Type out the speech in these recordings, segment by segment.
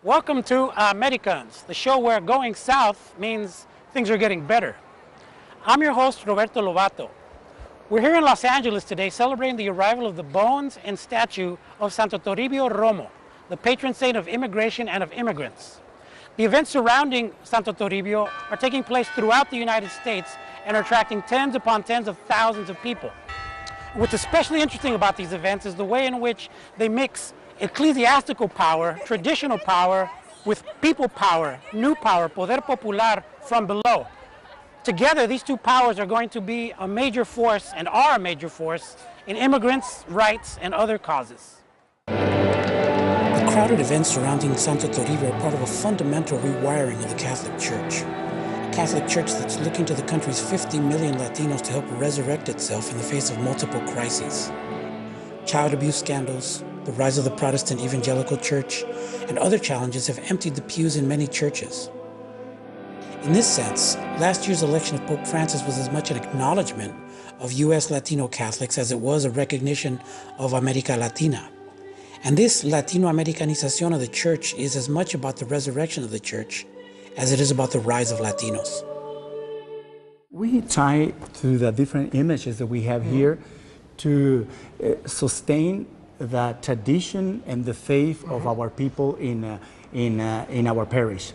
Welcome to Americans, the show where going south means things are getting better. I'm your host, Roberto Lobato. We're here in Los Angeles today celebrating the arrival of the bones and statue of Santo Toribio Romo, the patron saint of immigration and of immigrants. The events surrounding Santo Toribio are taking place throughout the United States and are attracting tens upon tens of thousands of people. What's especially interesting about these events is the way in which they mix ecclesiastical power, traditional power, with people power, new power, poder popular from below. Together, these two powers are going to be a major force and are a major force in immigrants' rights and other causes. The crowded events surrounding Santo Toribio are part of a fundamental rewiring of the Catholic Church. A Catholic Church that's looking to the country's 50 million Latinos to help resurrect itself in the face of multiple crises. Child abuse scandals, the rise of the Protestant evangelical church, and other challenges have emptied the pews in many churches. In this sense, last year's election of Pope Francis was as much an acknowledgement of U.S. Latino Catholics as it was a recognition of America Latina. And this Latino-Americanización of the church is as much about the resurrection of the church as it is about the rise of Latinos. We try through the different images that we have here to sustain the tradition and the faith of our people in our parish.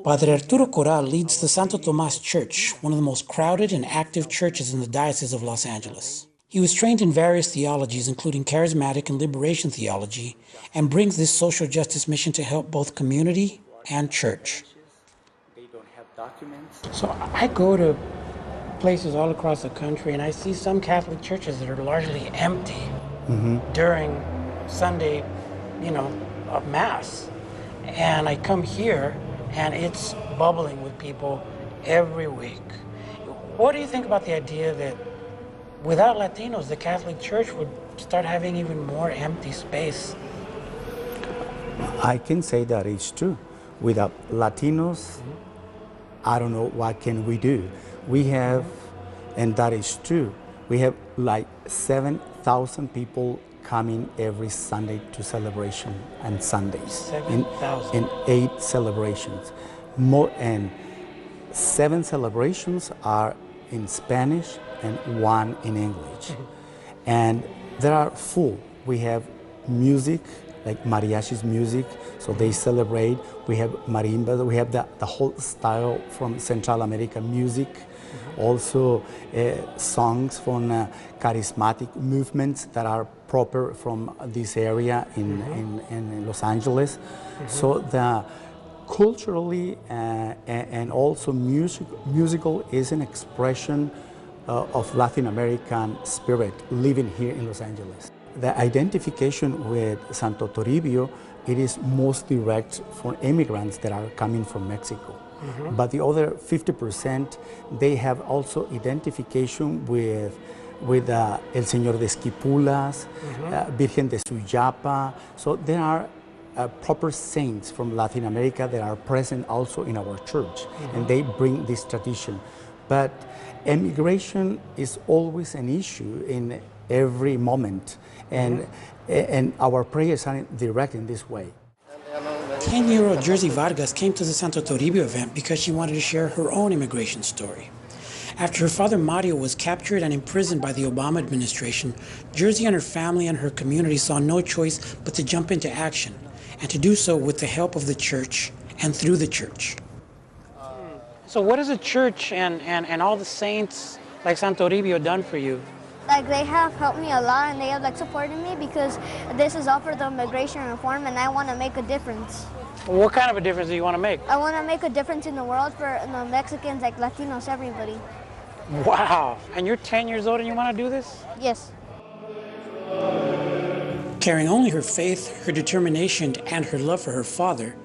Padre Arturo Corral leads the Santo Tomas Church, one of the most crowded and active churches in the Diocese of Los Angeles. He was trained in various theologies, including charismatic and liberation theology, and brings this social justice mission to help both community and church. They don't have documents. So I go to places all across the country and I see some Catholic churches that are largely empty during Sunday, of Mass. And I come here and it's bubbling with people every week. What do you think about the idea that without Latinos, the Catholic Church would start having even more empty space? I can say that it's true. Without Latinos, I don't know what can we do. We have, and that is true, we have like 7,000 people coming every Sunday to celebration and Sundays. 7,000. In 8 celebrations. And 7 celebrations are in Spanish and 1 in English. And they are full. We have music, like mariachi's music, so they celebrate. We have marimba, we have the whole style from Central America music. Also songs from charismatic movements that are proper from this area in Los Angeles. So the culturally and also musical is an expression of Latin American spirit living here in Los Angeles. The identification with Santo Toribio, it is most direct for immigrants that are coming from Mexico. But the other 50%, they have also identification with El Señor de Esquipulas, Virgen de Suyapa. So there are proper saints from Latin America that are present also in our church, and they bring this tradition. But immigration is always an issue in every moment, and our prayers are direct in this way. 10-year-old Jersey Vargas came to the Santo Toribio event because she wanted to share her own immigration story. After her father Mario was captured and imprisoned by the Obama administration, Jersey and her family and her community saw no choice but to jump into action, and to do so with the help of the church and through the church. So what has the church and all the saints like Santo Toribio done for you? Like, they have helped me a lot, and they have supported me because this is all for the immigration reform, and I want to make a difference. What kind of a difference do you want to make? I want to make a difference in the world for the Mexicans, like Latinos, everybody. Wow, and you're 10 years old and you want to do this? Yes. Carrying only her faith, her determination, and her love for her father,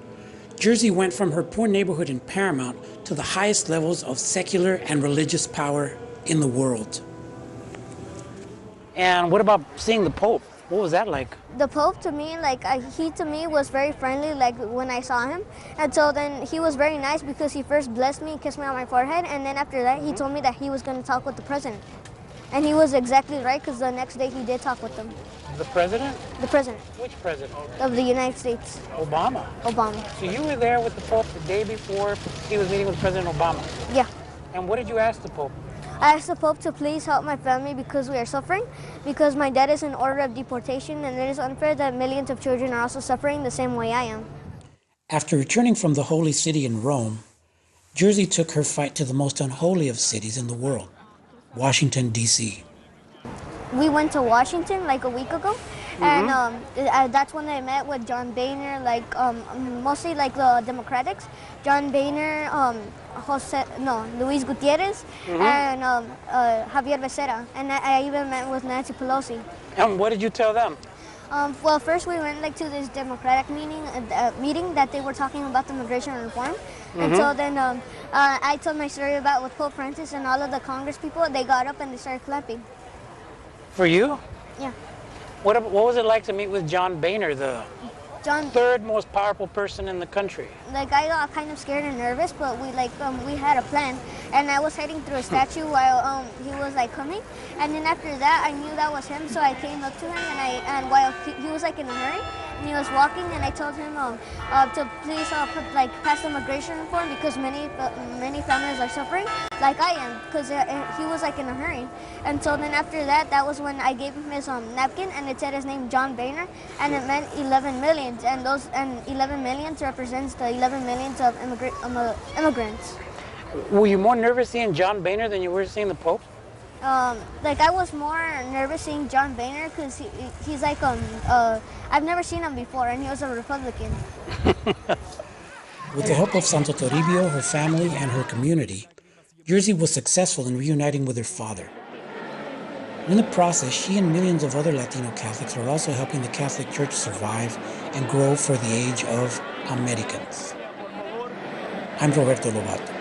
Jersey went from her poor neighborhood in Paramount to the highest levels of secular and religious power in the world. And what about seeing the Pope? What was that like? The Pope to me, he to me was very friendly, like when I saw him. And so then he was very nice because he first blessed me, kissed me on my forehead, and then after that he told me that he was going to talk with the president. And he was exactly right because the next day he did talk with them. The president? The president Which president? of the United States, Obama. Obama. So you were there with the Pope the day before he was meeting with President Obama. Yeah. And what did you ask the Pope? I asked the Pope to please help my family because we are suffering, because my dad is in order of deportation, and it is unfair that millions of children are also suffering the same way I am. After returning from the Holy City in Rome, Jersey took her fight to the most unholy of cities in the world, Washington, D.C. We went to Washington like a week ago, and that's when I met with John Boehner, mostly like the Democrats, John Boehner, Luis Gutierrez, and Javier Becerra, and I even met with Nancy Pelosi. And what did you tell them? Well, first we went to this Democratic meeting that they were talking about the immigration reform, and so then I told my story about with Pope Francis and all of the Congress people. They got up and they started clapping. For you? Yeah. What was it like to meet with John Boehner, the third most powerful person in the country? Like, I got kind of scared and nervous, but we had a plan, and I was heading through a statue while he was coming, and then after that I knew that was him, so I came up to him, and while he was in a hurry and he was walking, and I told him to please pass the immigration reform because many families are suffering like I am, because he was in a hurry. And so then after that, that was when I gave him his napkin, and it said his name, John Boehner, and it meant 11 millions, and 11 millions represents the 11 millions of immigrants. Were you more nervous seeing John Boehner than you were seeing the Pope? I was more nervous seeing John Boehner because he's I've never seen him before, and he was a Republican. With the help of Santo Toribio, her family, and her community, Jersey was successful in reuniting with her father. In the process, she and millions of other Latino Catholics are also helping the Catholic Church survive and grow for the age of Americans. I'm Roberto Lovato.